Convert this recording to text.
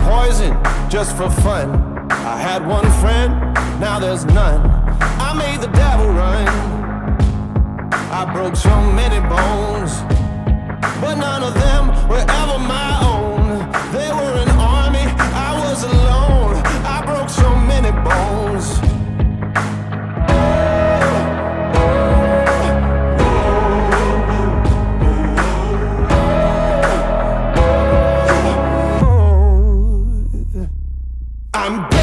poison just for fun. I had one friend, now there's none. I made the devil run. I broke so many bones, but none of them were ever my own. They were an army, I was alone. I broke so many bones. I'm